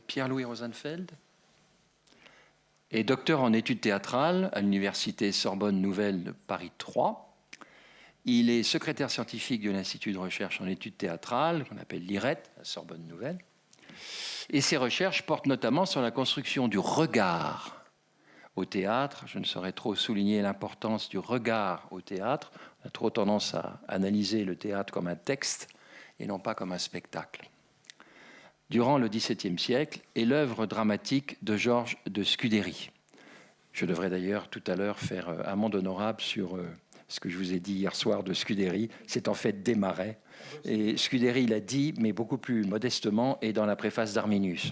Pierre-Louis Rosenfeld est docteur en études théâtrales à l'université Sorbonne Nouvelle Paris 3. Il est secrétaire scientifique de l'Institut de recherche en études théâtrales, qu'on appelle l'IRET, à Sorbonne Nouvelle. Et ses recherches portent notamment sur la construction du regard au théâtre. Je ne saurais trop souligner l'importance du regard au théâtre. On a trop tendance à analyser le théâtre comme un texte et non pas comme un spectacle. Durant le XVIIe siècle est l'œuvre dramatique de Georges de Scudéry. Je devrais d'ailleurs tout à l'heure faire amende honorable sur ce que je vous ai dit hier soir de Scudéry. C'est en fait Desmarais. Et Scudéry l'a dit, mais beaucoup plus modestement, et dans la préface d'Arminius.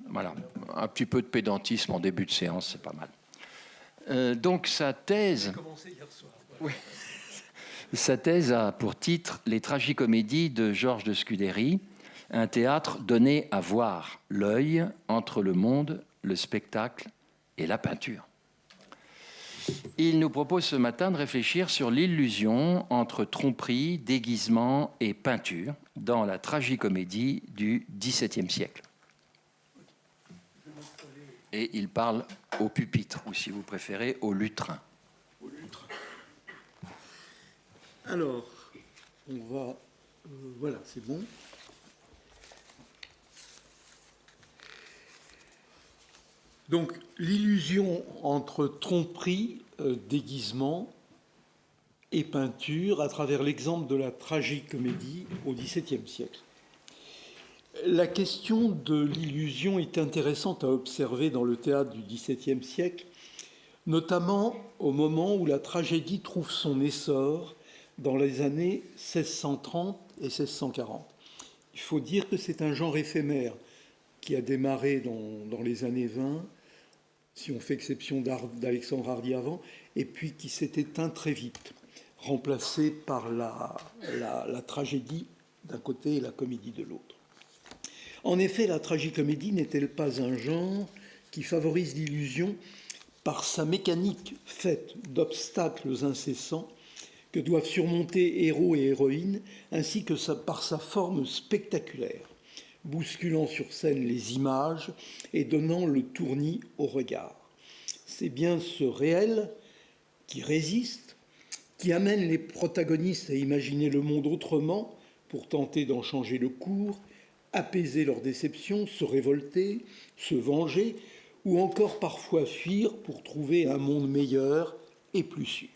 Voilà, un petit peu de pédantisme en début de séance, c'est pas mal. Donc sa thèse... J'ai commencé hier soir. Oui. Sa thèse a pour titre « Les tragicomédies de Georges de Scudéry », un théâtre donné à voir, l'œil entre le monde, le spectacle et la peinture. Il nous propose ce matin de réfléchir sur l'illusion entre tromperie, déguisement et peinture dans la tragicomédie du XVIIe siècle. Et il parle au pupitre, ou si vous préférez, au lutrin. Au lutrin. Alors, on va... voilà, c'est bon. Donc, l'illusion entre tromperie, déguisement et peinture à travers l'exemple de la tragicomédie au XVIIe siècle. La question de l'illusion est intéressante à observer dans le théâtre du XVIIe siècle, notamment au moment où la tragédie trouve son essor dans les années 1630 et 1640. Il faut dire que c'est un genre éphémère qui a démarré dans les années 20, si on fait exception d'Alexandre Hardy avant, et puis qui s'est éteint très vite, remplacé par la tragédie d'un côté et la comédie de l'autre. En effet, la tragicomédie n'est-elle pas un genre qui favorise l'illusion par sa mécanique faite d'obstacles incessants que doivent surmonter héros et héroïnes, ainsi que par sa forme spectaculaire, bousculant sur scène les images et donnant le tournis au regard. C'est bien ce réel qui résiste, qui amène les protagonistes à imaginer le monde autrement pour tenter d'en changer le cours, apaiser leurs déceptions, se révolter, se venger, ou encore parfois fuir pour trouver un monde meilleur et plus sûr.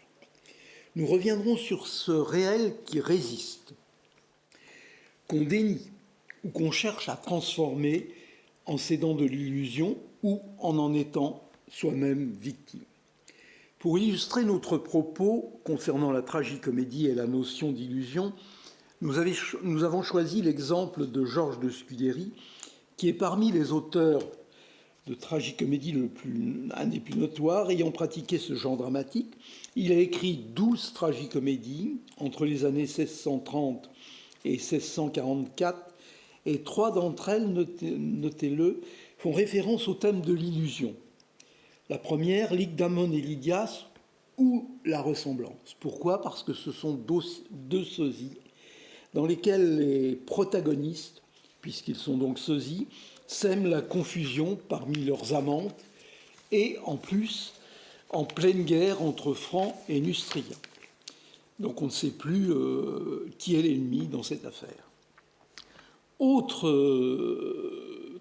Nous reviendrons sur ce réel qui résiste, qu'on dénie, ou qu'on cherche à transformer en cédant de l'illusion ou en étant soi-même victime. Pour illustrer notre propos concernant la tragicomédie et la notion d'illusion, nous avons choisi l'exemple de Georges de Scudéry, qui est parmi les auteurs de tragicomédie un des plus notoires, ayant pratiqué ce genre dramatique. Il a écrit 12 tragicomédies entre les années 1630 et 1644, et 3 d'entre elles, notez-le, font référence au thème de l'illusion. La première, l'Igdamon et Lydias, ou la ressemblance. Pourquoi ? Parce que ce sont deux sosies dans lesquelles les protagonistes, puisqu'ils sont donc sosies, sèment la confusion parmi leurs amantes et, en plus, en pleine guerre entre Francs et Nustriens. Donc on ne sait plus qui est l'ennemi dans cette affaire. Autre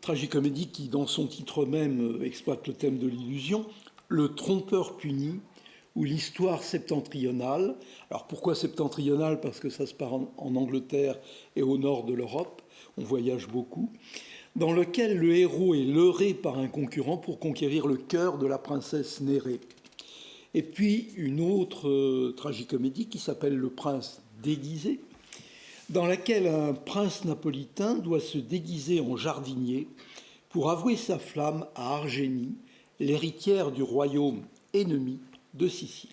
tragicomédie qui, dans son titre même, exploite le thème de l'illusion, Le trompeur puni, ou l'histoire septentrionale. Alors pourquoi septentrionale ? Parce que ça se passe en Angleterre et au nord de l'Europe, on voyage beaucoup, dans lequel le héros est leurré par un concurrent pour conquérir le cœur de la princesse Nérée. Et puis une autre tragicomédie qui s'appelle Le prince déguisé, dans laquelle un prince napolitain doit se déguiser en jardinier pour avouer sa flamme à Argénie, l'héritière du royaume ennemi de Sicile.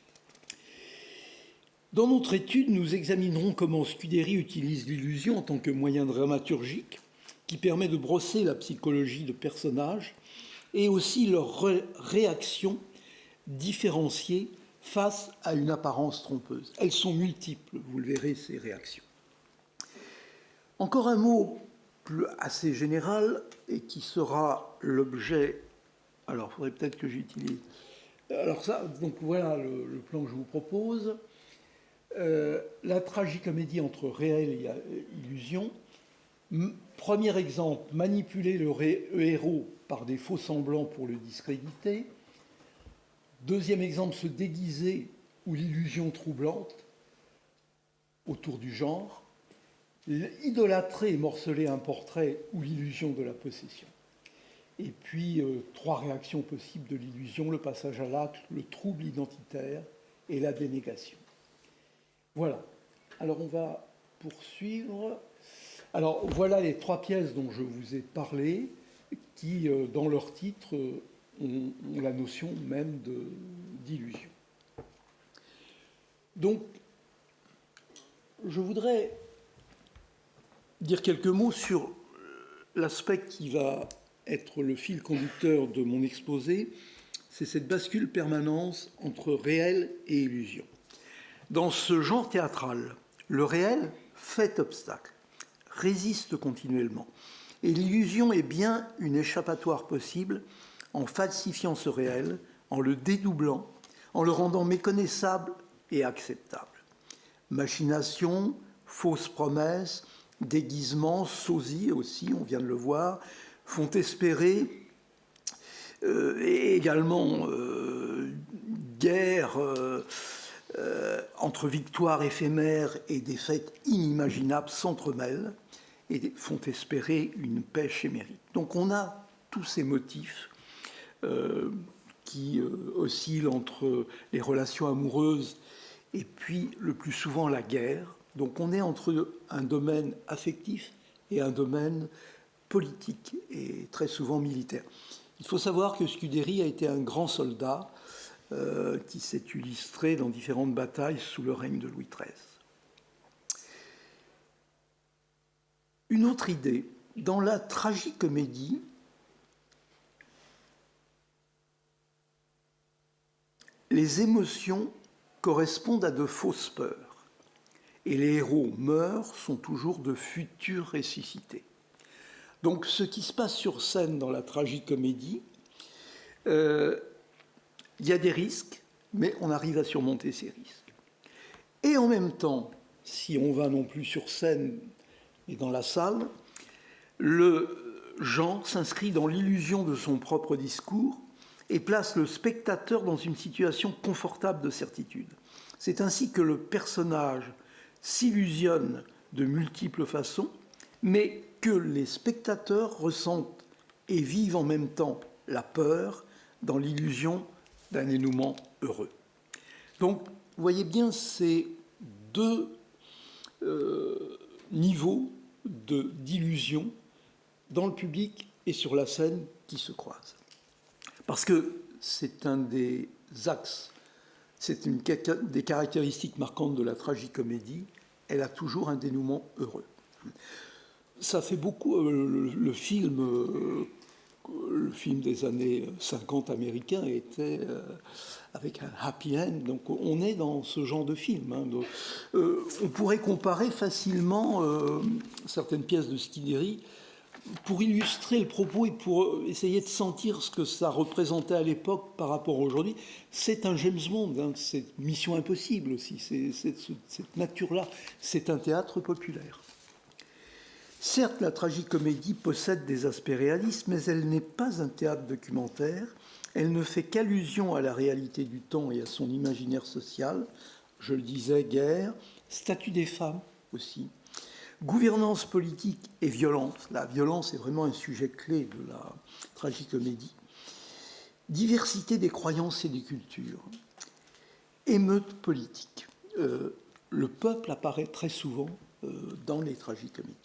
Dans notre étude, nous examinerons comment Scudéry utilise l'illusion en tant que moyen dramaturgique qui permet de brosser la psychologie de personnages et aussi leur réaction différenciée face à une apparence trompeuse. Elles sont multiples, vous le verrez, ces réactions. Encore un mot assez général et qui sera l'objet. Alors, il faudrait peut-être que j'utilise. Alors ça, donc voilà le plan que je vous propose. La tragicomédie entre réel et illusion. Premier exemple, manipuler le héros par des faux semblants pour le discréditer. Deuxième exemple, se déguiser ou l'illusion troublante autour du genre. Idolâtrer et morceler un portrait ou l'illusion de la possession. Et puis, trois réactions possibles de l'illusion, le passage à l'acte, le trouble identitaire et la dénégation. Voilà. Alors, on va poursuivre. Alors, voilà les trois pièces dont je vous ai parlé, qui, dans leur titre, ont la notion même d'illusion. Donc, je voudrais dire quelques mots sur l'aspect qui va être le fil conducteur de mon exposé, c'est cette bascule permanente entre réel et illusion. Dans ce genre théâtral, le réel fait obstacle, résiste continuellement, et l'illusion est bien une échappatoire possible en falsifiant ce réel, en le dédoublant, en le rendant méconnaissable et acceptable. Machination, fausses promesses, déguisements, sosies aussi, on vient de le voir, font espérer, et également guerre entre victoires éphémères et défaites inimaginables s'entremêlent et font espérer une paix chimérique. Donc on a tous ces motifs qui oscillent entre les relations amoureuses et puis le plus souvent la guerre. Donc on est entre un domaine affectif et un domaine politique et très souvent militaire. Il faut savoir que Scudéry a été un grand soldat qui s'est illustré dans différentes batailles sous le règne de Louis XIII. Une autre idée, dans la tragicomédie, les émotions correspondent à de fausses peurs et les héros meurent sont toujours de futurs ressuscités. Donc ce qui se passe sur scène dans la tragicomédie, il y a des risques, mais on arrive à surmonter ces risques. Et en même temps, si on va non plus sur scène et dans la salle, le genre s'inscrit dans l'illusion de son propre discours et place le spectateur dans une situation confortable de certitude. C'est ainsi que le personnage s'illusionne de multiples façons, mais que les spectateurs ressentent et vivent en même temps la peur dans l'illusion d'un dénouement heureux. Donc, vous voyez bien ces deux niveaux d'illusion dans le public et sur la scène qui se croisent. Parce que c'est un des axes, c'est une des caractéristiques marquantes de la tragicomédie, elle a toujours un dénouement heureux. Ça fait beaucoup le film des années 50 américain était avec un happy end, donc on est dans ce genre de film. Hein. Donc, on pourrait comparer facilement certaines pièces de Scudéry pour illustrer le propos et pour essayer de sentir ce que ça représentait à l'époque par rapport à aujourd'hui. C'est un James Bond, hein, c'est Mission Impossible aussi, c'est cette nature-là, c'est un théâtre populaire. Certes, la tragicomédie possède des aspects réalistes, mais elle n'est pas un théâtre documentaire. Elle ne fait qu'allusion à la réalité du temps et à son imaginaire social. Je le disais, guerre, statut des femmes aussi, gouvernance politique et violence. La violence est vraiment un sujet clé de la tragicomédie. Diversité des croyances et des cultures. Émeute politique. Le peuple apparaît très souvent dans les tragicomédies.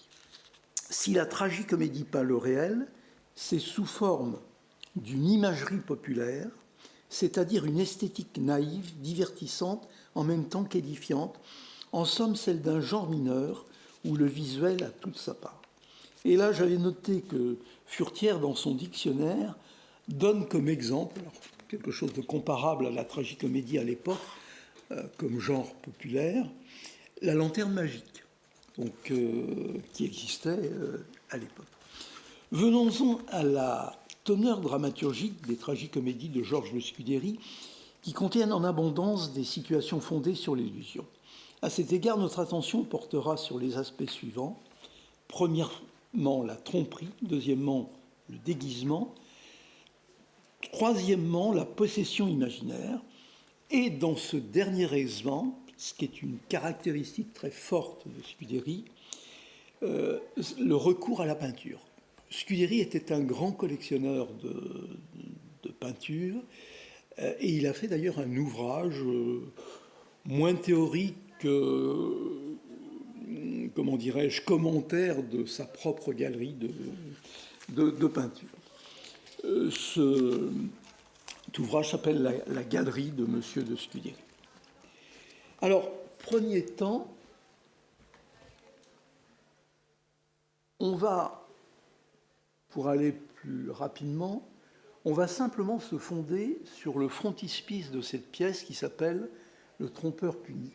Si la tragicomédie peint le réel, c'est sous forme d'une imagerie populaire, c'est-à-dire une esthétique naïve, divertissante, en même temps qu'édifiante, en somme celle d'un genre mineur où le visuel a toute sa part. Et là, j'avais noté que Furetière, dans son dictionnaire, donne comme exemple, quelque chose de comparable à la tragicomédie à l'époque, comme genre populaire, la lanterne magique. Donc, qui existait à l'époque. Venons-en à la teneur dramaturgique des tragicomédies de Georges de Scudéry, qui contiennent en abondance des situations fondées sur l'illusion. À cet égard, notre attention portera sur les aspects suivants. Premièrement, la tromperie. Deuxièmement, le déguisement. Troisièmement, la possession imaginaire. Et dans ce dernier exemple, ce qui est une caractéristique très forte de Scudéry, le recours à la peinture. Scudéry était un grand collectionneur de peintures, et il a fait d'ailleurs un ouvrage moins théorique que, comment dirais-je, commentaire de sa propre galerie de peinture. Cet ouvrage s'appelle la Galerie de Monsieur de Scudéry. Alors, premier temps, on va, pour aller plus rapidement, on va simplement se fonder sur le frontispice de cette pièce qui s'appelle Le Trompeur puni,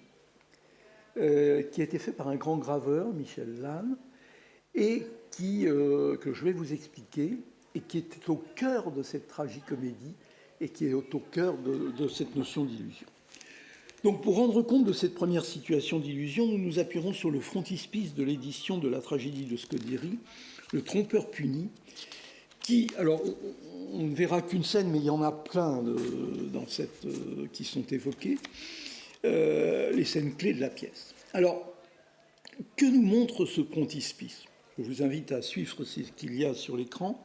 qui a été fait par un grand graveur, Michel Lannes, et que je vais vous expliquer, et qui était au cœur de cette tragicomédie, et qui est au cœur de cette notion d'illusion. Donc, pour rendre compte de cette première situation d'illusion, nous nous appuierons sur le frontispice de l'édition de la tragédie de Scudéry, Le Trompeur puni, qui, alors, on ne verra qu'une scène, mais il y en a plein qui sont évoquées, les scènes clés de la pièce. Alors, que nous montre ce frontispice? Je vous invite à suivre ce qu'il y a sur l'écran.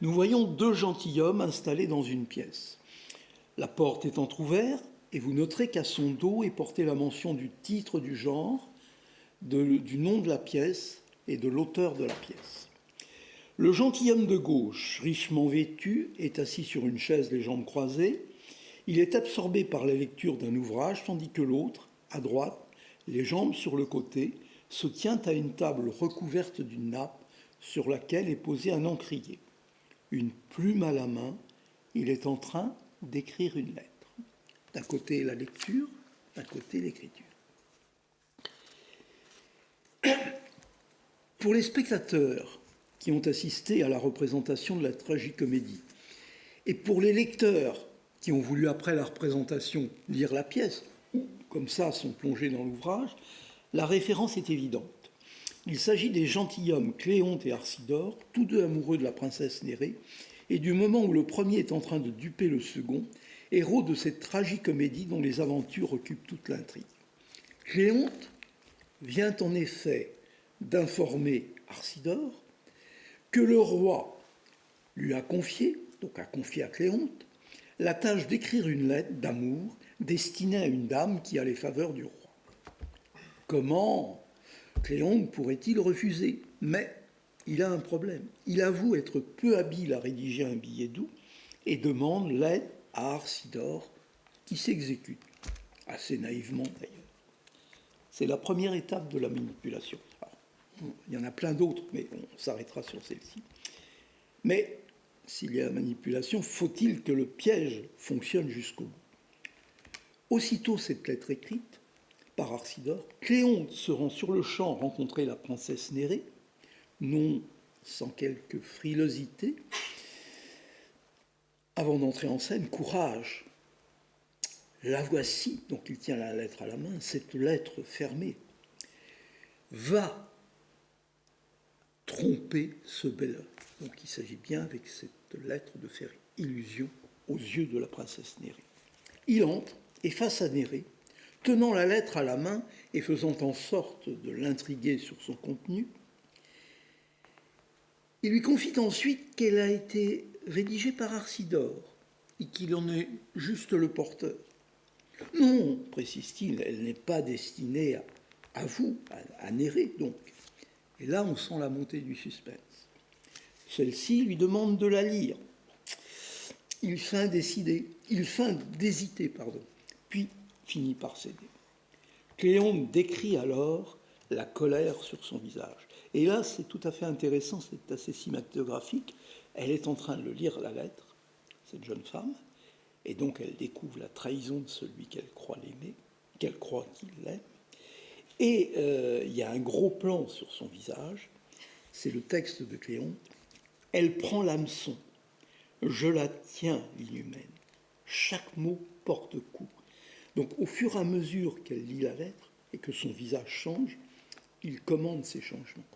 Nous voyons deux gentilshommes installés dans une pièce. La porte est entrouverte, et vous noterez qu'à son dos est portée la mention du titre du genre, du nom de la pièce et de l'auteur de la pièce. Le gentilhomme de gauche, richement vêtu, est assis sur une chaise les jambes croisées. Il est absorbé par la lecture d'un ouvrage, tandis que l'autre, à droite, les jambes sur le côté, se tient à une table recouverte d'une nappe sur laquelle est posé un encrier. Une plume à la main, il est en train d'écrire une lettre. D'un côté la lecture, d'un côté l'écriture. Pour les spectateurs qui ont assisté à la représentation de la tragicomédie, et pour les lecteurs qui ont voulu, après la représentation, lire la pièce, ou comme ça sont plongés dans l'ouvrage, la référence est évidente. Il s'agit des gentilshommes Cléonte et Arcidore, tous deux amoureux de la princesse Nérée, et du moment où le premier est en train de duper le second, héros de cette tragicomédie dont les aventures occupent toute l'intrigue. Cléonte vient en effet d'informer Arcidore que le roi lui a confié, donc a confié à Cléonte, la tâche d'écrire une lettre d'amour destinée à une dame qui a les faveurs du roi. Comment Cléonte pourrait-il refuser? Mais il a un problème. Il avoue être peu habile à rédiger un billet doux et demande l'aide à Arcidore, qui s'exécute, assez naïvement d'ailleurs. C'est la première étape de la manipulation. Alors, il y en a plein d'autres, mais on s'arrêtera sur celle-ci. Mais s'il y a manipulation, faut-il que le piège fonctionne jusqu'au bout? Aussitôt cette lettre écrite par Arcidore, Cléonte se rend sur le champ rencontrer la princesse Nérée, non sans quelque frilosité. Avant d'entrer en scène, courage. La voici, donc il tient la lettre à la main, cette lettre fermée va tromper ce bel homme. Donc il s'agit bien avec cette lettre de faire illusion aux yeux de la princesse Nérée. Il entre et face à Nérée, tenant la lettre à la main et faisant en sorte de l'intriguer sur son contenu, il lui confie ensuite qu'elle a été rédigée par Arcidore et qu'il en est juste le porteur. Non, précise-t-il, elle n'est pas destinée à vous, à Nérée, donc. Et là, on sent la montée du suspense. Celle-ci lui demande de la lire. Il feint d'hésiter, puis finit par céder. Cléonte décrit alors la colère sur son visage. Et là, c'est tout à fait intéressant, c'est assez cinématographique. Elle est en train de lire la lettre, cette jeune femme, et donc elle découvre la trahison de celui qu'elle croit l'aimer, qu'elle croit qu'il l'aime. Et il y a un gros plan sur son visage. c'est le texte de Cléonte, elle prend l'hameçon, je la tiens, l'inhumaine, chaque mot porte coup. Donc au fur et à mesure qu'elle lit la lettre et que son visage change, il commande ces changements.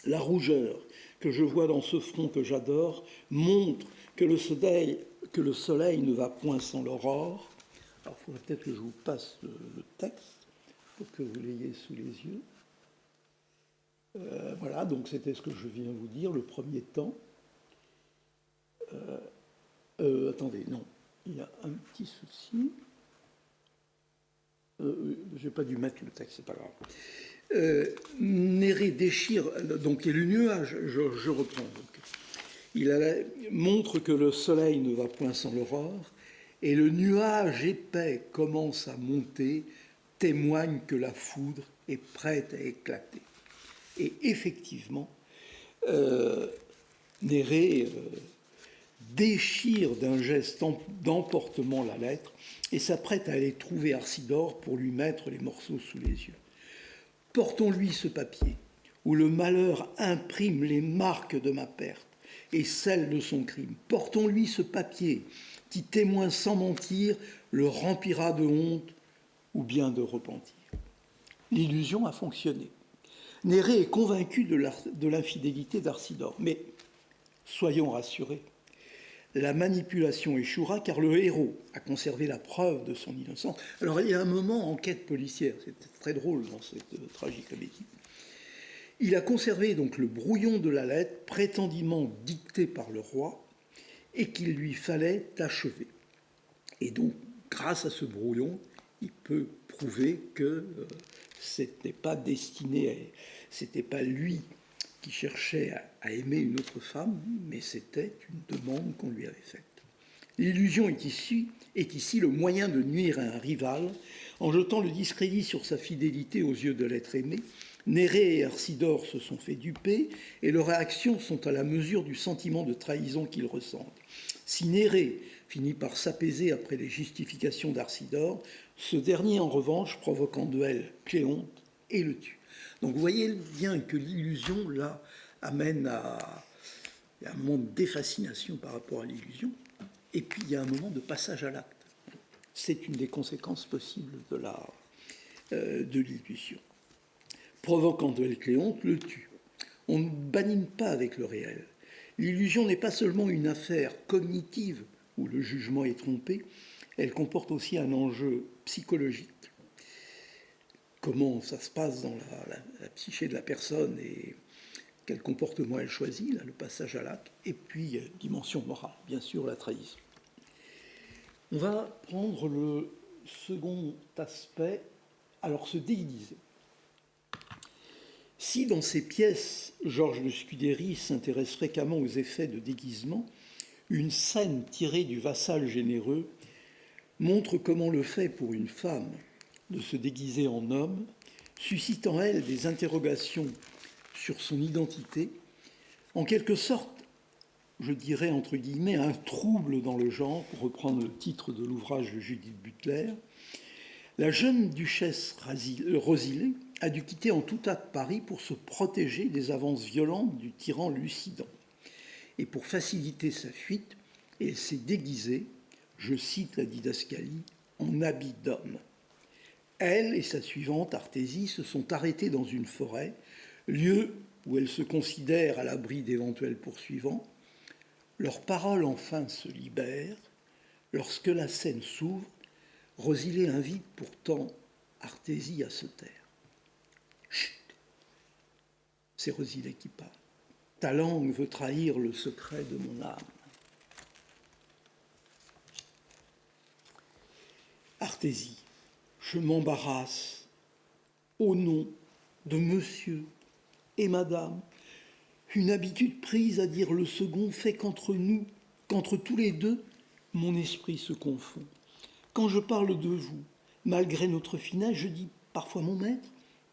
La rougeur que je vois dans ce front que j'adore montre que le soleil ne va point sans l'aurore. Alors il faudrait peut-être que je vous passe le texte pour que vous l'ayez sous les yeux. Voilà, donc c'était ce que je viens vous dire, le premier temps. Attendez, non, il y a un petit souci. Je n'ai pas dû mettre le texte, c'est pas grave. Néré déchire, donc, et le nuage, je reprends. Donc, il montre que le soleil ne va point sans l'aurore, et le nuage épais commence à monter, témoigne que la foudre est prête à éclater. Et effectivement, Néré déchire d'un geste d'emportement la lettre et s'apprête à aller trouver Arcidore pour lui mettre les morceaux sous les yeux. Portons-lui ce papier, où le malheur imprime les marques de ma perte et celles de son crime. Portons-lui ce papier qui, témoin sans mentir, le remplira de honte ou bien de repentir. L'illusion a fonctionné. Néré est convaincu de l'infidélité d'Arcidore, mais soyons rassurés, la manipulation échouera car le héros a conservé la preuve de son innocence. Alors il y a un moment en enquête policière, c'est très drôle dans cette tragicomédie. Il a conservé donc le brouillon de la lettre prétendument dictée par le roi et qu'il lui fallait achever. Et donc, grâce à ce brouillon, il peut prouver que c'était pas destiné, c'était pas lui qui cherchait à aimer une autre femme, mais c'était une demande qu'on lui avait faite. L'illusion est ici le moyen de nuire à un rival en jetant le discrédit sur sa fidélité aux yeux de l'être aimé. Néré et Arcidore se sont fait duper et leurs réactions sont à la mesure du sentiment de trahison qu'ils ressentent. Si Néré finit par s'apaiser après les justifications d'Arcidore, ce dernier en revanche provoque en duel Cléonte et le tue. Donc vous voyez bien que l'illusion, là, amène à un moment de défascination par rapport à l'illusion, et puis il y a un moment de passage à l'acte. C'est une des conséquences possibles de l'illusion. Provoquant de Cléonte, le tue. On ne badine pas avec le réel. L'illusion n'est pas seulement une affaire cognitive où le jugement est trompé, elle comporte aussi un enjeu psychologique. Comment ça se passe dans la psyché de la personne et quel comportement elle choisit, là, le passage à l'acte, et puis dimension morale, bien sûr, la trahison. On va prendre le second aspect, alors se déguiser. Si dans ses pièces, Georges de Scudéry s'intéresse fréquemment aux effets de déguisement, une scène tirée du Vassal généreux montre comment le fait pour une femme de se déguiser en homme suscite en elle des interrogations sur son identité, en quelque sorte, je dirais entre guillemets, un trouble dans le genre, pour reprendre le titre de l'ouvrage de Judith Butler. La jeune duchesse Rosilée a dû quitter en tout hâte Paris pour se protéger des avances violentes du tyran Lucidan. Et pour faciliter sa fuite, elle s'est déguisée, je cite la didascalie, en habit d'homme. Elle et sa suivante, Artésie, se sont arrêtées dans une forêt, lieu où elles se considèrent à l'abri d'éventuels poursuivants. Leurs paroles enfin se libèrent. Lorsque la scène s'ouvre, Rosilée invite pourtant Artésie à se taire. Chut! C'est Rosilée qui parle. Ta langue veut trahir le secret de mon âme. Artésie, je m'embarrasse au nom de monsieur et madame. Une habitude prise à dire le second fait qu'entre nous, qu'entre tous les deux, mon esprit se confond. Quand je parle de vous, malgré notre finesse, je dis parfois mon maître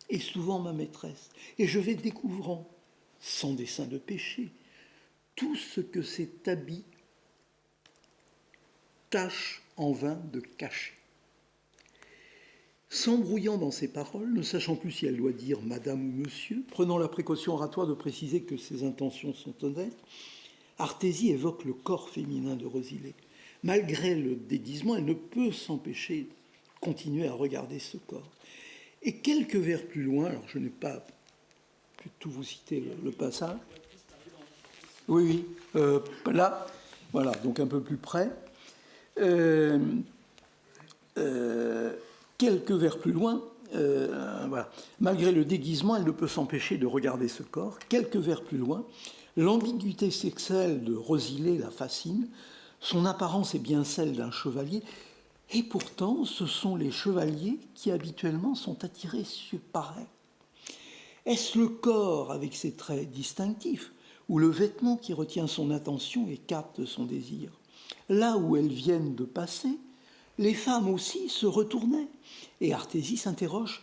et souvent ma maîtresse. Et je vais découvrant, sans dessein de péché, tout ce que cet habit tâche en vain de cacher. s'embrouillant dans ses paroles, ne sachant plus si elle doit dire madame ou monsieur, prenant la précaution oratoire de préciser que ses intentions sont honnêtes, Artésie évoque le corps féminin de Rosilé. Malgré le déguisement, elle ne peut s'empêcher de continuer à regarder ce corps. Et quelques vers plus loin, alors je n'ai pas pu tout vous citer le passage. Oui, là, voilà, donc un peu plus près. Quelques vers plus loin, voilà. Malgré le déguisement, elle ne peut s'empêcher de regarder ce corps. Quelques vers plus loin, l'ambiguïté sexuelle de Rosilé la fascine. Son apparence est bien celle d'un chevalier. Et pourtant, ce sont les chevaliers qui habituellement sont attirés par elle. Est-ce le corps avec ses traits distinctifs ou le vêtement qui retient son attention et capte son désir? Là où elles viennent de passer, les femmes aussi se retournaient. Et Artésie s'interroge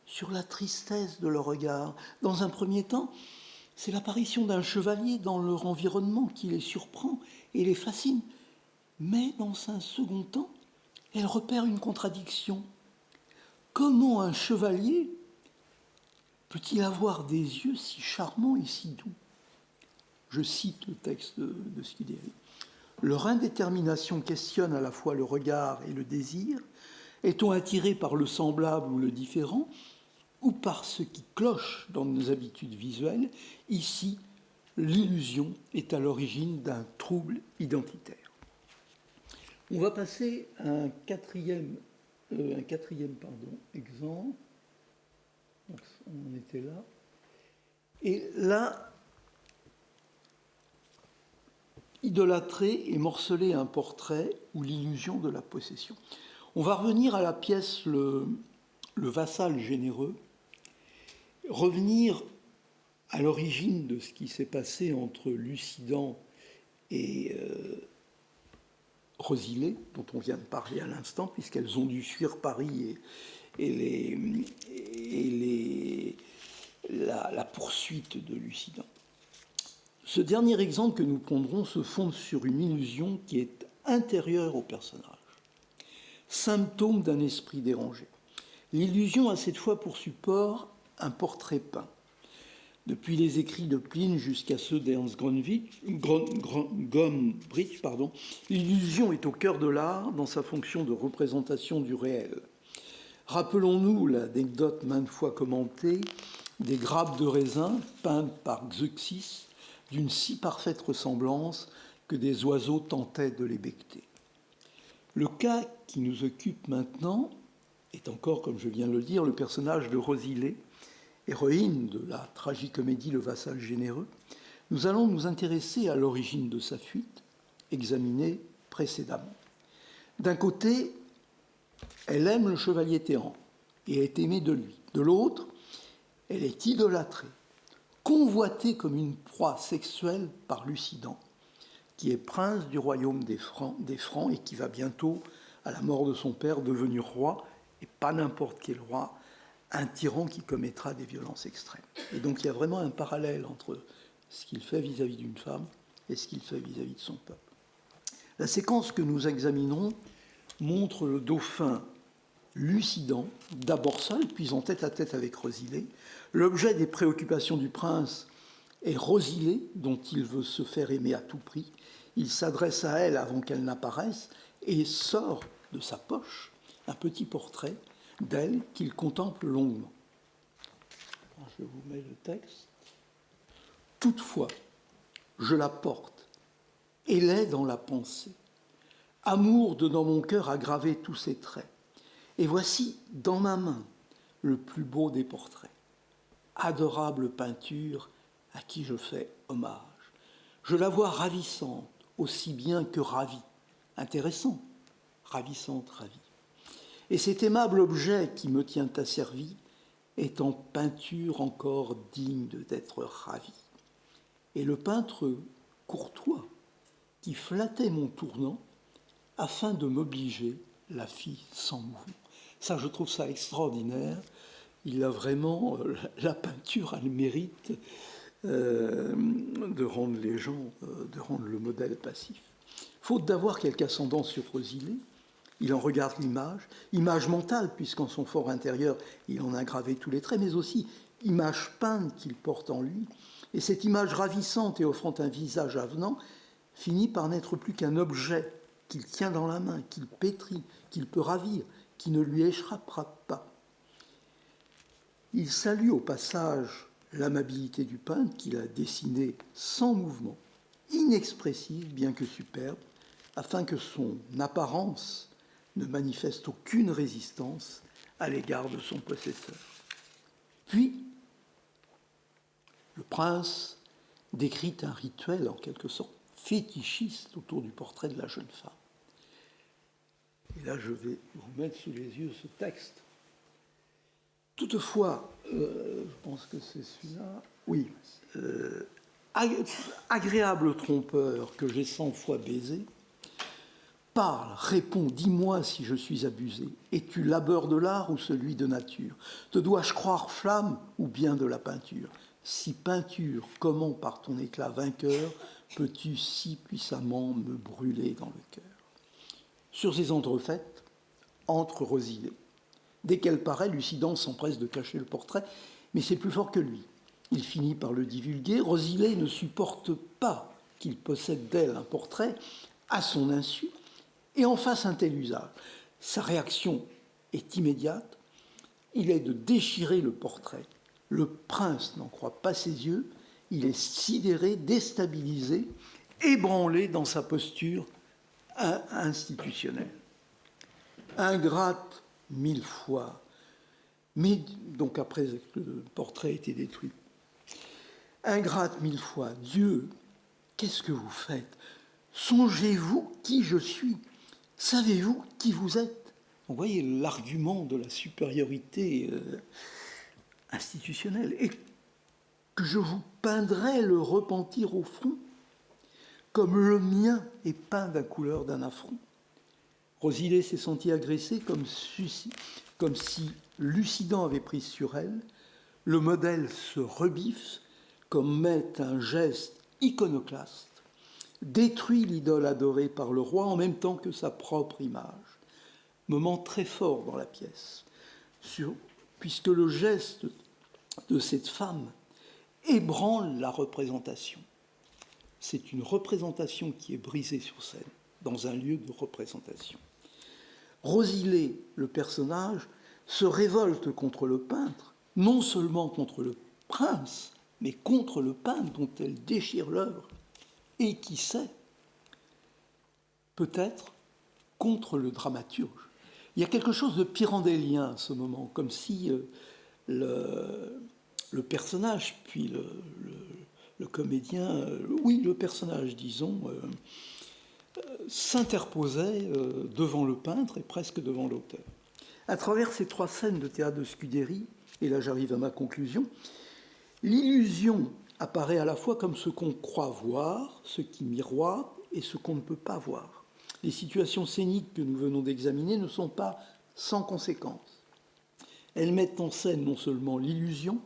sur la tristesse de leur regard. Dans un premier temps, c'est l'apparition d'un chevalier dans leur environnement qui les surprend et les fascine. Mais dans un second temps, elle repère une contradiction. Comment un chevalier peut-il avoir des yeux si charmants et si doux? Je cite le texte de Scudéry. Leur indétermination questionne à la fois le regard et le désir. Est-on attiré par le semblable ou le différent, ou par ce qui cloche dans nos habitudes visuelles? Ici, l'illusion est à l'origine d'un trouble identitaire. On va passer à un quatrième exemple. Donc, on en était là. Et là, idolâtrer et morceler un portrait ou l'illusion de la possession. On va revenir à la pièce le vassal généreux, revenir à l'origine de ce qui s'est passé entre Lucidan et Rosilé, dont on vient de parler à l'instant, puisqu'elles ont dû fuir Paris la poursuite de Lucidan. Ce dernier exemple que nous prendrons se fonde sur une illusion qui est intérieure au personnage, symptôme d'un esprit dérangé. L'illusion a cette fois pour support un portrait peint. Depuis les écrits de Pline jusqu'à ceux d'Ernst Gombrich, l'illusion est au cœur de l'art dans sa fonction de représentation du réel. Rappelons-nous l'anecdote maintes fois commentée des grappes de raisin peintes par Xeuxis d'une si parfaite ressemblance que des oiseaux tentaient de les becqueter. Le cas qui nous occupe maintenant est encore, comme je viens de le dire, le personnage de Rosilé, héroïne de la tragicomédie Le Vassal généreux. Nous allons nous intéresser à l'origine de sa fuite, examinée précédemment. D'un côté, elle aime le chevalier Téran et est aimée de lui. De l'autre, elle est idolâtrée, convoitée comme une proie sexuelle par Lucidan, qui est prince du royaume des Francs et qui va bientôt, à la mort de son père, devenir roi, et pas n'importe quel roi, un tyran qui commettra des violences extrêmes. Et donc il y a vraiment un parallèle entre ce qu'il fait vis-à-vis d'une femme et ce qu'il fait vis-à-vis de son peuple. La séquence que nous examinerons montre le dauphin Lucidan, d'abord seul, puis en tête-à-tête avec Rosilé. L'objet des préoccupations du prince est Rosilé, dont il veut se faire aimer à tout prix. Il s'adresse à elle avant qu'elle n'apparaisse et sort de sa poche un petit portrait d'elle qu'il contemple longuement. Alors, je vous mets le texte. Toutefois, je la porte et l'ai dans la pensée. Amour de dans mon cœur a gravé tous ses traits. Et voici dans ma main le plus beau des portraits. Adorable peinture à qui je fais hommage. Je la vois ravissante, aussi bien que ravie. Intéressant, ravissante, ravie. Et cet aimable objet qui me tient asservi est en peinture encore digne d'être ravi. Et le peintre courtois qui flattait mon tournant afin de m'obliger, la fit sans mouvement. Ça, je trouve ça extraordinaire. Il a vraiment, la peinture a le mérite de rendre les gens, de rendre le modèle passif. Faute d'avoir quelque ascendant sur Rosilé, Il en regarde l'image, image mentale, puisqu'en son fort intérieur, il en a gravé tous les traits, mais aussi image peinte qu'il porte en lui. Et cette image ravissante et offrant un visage avenant finit par n'être plus qu'un objet qu'il tient dans la main, qu'il pétrit, qu'il peut ravir, qui ne lui échappera pas. Il salue au passage l'amabilité du peintre qu'il a dessiné sans mouvement, inexpressive bien que superbe, afin que son apparence ne manifeste aucune résistance à l'égard de son possesseur. Puis, le prince décrit un rituel en quelque sorte fétichiste autour du portrait de la jeune femme. Et là, je vais vous mettre sous les yeux ce texte. Toutefois, je pense que c'est celui-là. Oui. Agréable trompeur que j'ai 100 fois baisé, parle, réponds, dis-moi si je suis abusé. Es-tu labeur de l'art ou celui de nature? Te dois-je croire flamme ou bien de la peinture? Si peinture, comment par ton éclat vainqueur peux-tu si puissamment me brûler dans le cœur? Sur ces entrefaites, entre Rosilé. Dès qu'elle paraît, Lucidan s'empresse de cacher le portrait, mais c'est plus fort que lui. Il finit par le divulguer. Rosilé ne supporte pas qu'il possède d'elle un portrait à son insu et en fasse un tel usage. Sa réaction est immédiate. Il est de déchirer le portrait. Le prince n'en croit pas ses yeux. Il est sidéré, déstabilisé, ébranlé dans sa posture institutionnelle. Ingrate 1000 fois. Mais, donc après que le portrait a été détruit. Ingrate 1000 fois. Dieu, qu'est-ce que vous faites? Songez-vous qui je suis? Savez-vous qui vous êtes? Vous voyez l'argument de la supériorité institutionnelle. Et que je vous peindrai le repentir au front, comme le mien est peint d'un couleur d'un affront. Rosilé s'est sentie agressée comme si Lucidan avait prise sur elle. Le modèle se rebiffe, comme met un geste iconoclaste, détruit l'idole adorée par le roi en même temps que sa propre image. Moment très fort dans la pièce, puisque le geste de cette femme ébranle la représentation. C'est une représentation qui est brisée sur scène, dans un lieu de représentation. Rosilé, le personnage, se révolte contre le peintre, non seulement contre le prince, mais contre le peintre dont elle déchire l'œuvre. Et qui sait, peut-être contre le dramaturge. Il y a quelque chose de pyrandélien à ce moment, comme si le personnage, puis le comédien, oui, le personnage, disons, s'interposait devant le peintre et presque devant l'auteur. À travers ces 3 scènes de théâtre de Scudéry, et là j'arrive à ma conclusion, l'illusion apparaît à la fois comme ce qu'on croit voir, ce qui miroite et ce qu'on ne peut pas voir. Les situations scéniques que nous venons d'examiner ne sont pas sans conséquences. Elles mettent en scène non seulement l'illusion,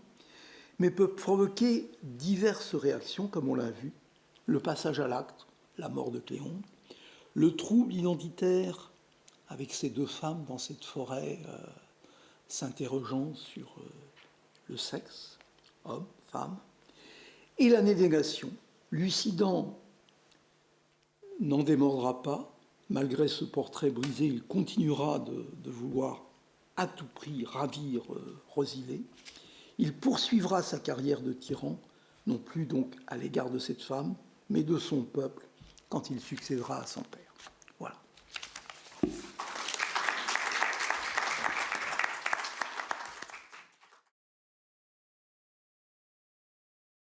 mais peuvent provoquer diverses réactions, comme on l'a vu, le passage à l'acte, la mort de Cléon, le trouble identitaire avec ces 2 femmes dans cette forêt s'interrogeant sur le sexe, homme, femme, et la négation. Lucidan n'en démordra pas. Malgré ce portrait brisé, il continuera de vouloir à tout prix ravir Rosilé. Il poursuivra sa carrière de tyran, non plus donc à l'égard de cette femme, mais de son peuple, quand il succédera à son père. Voilà.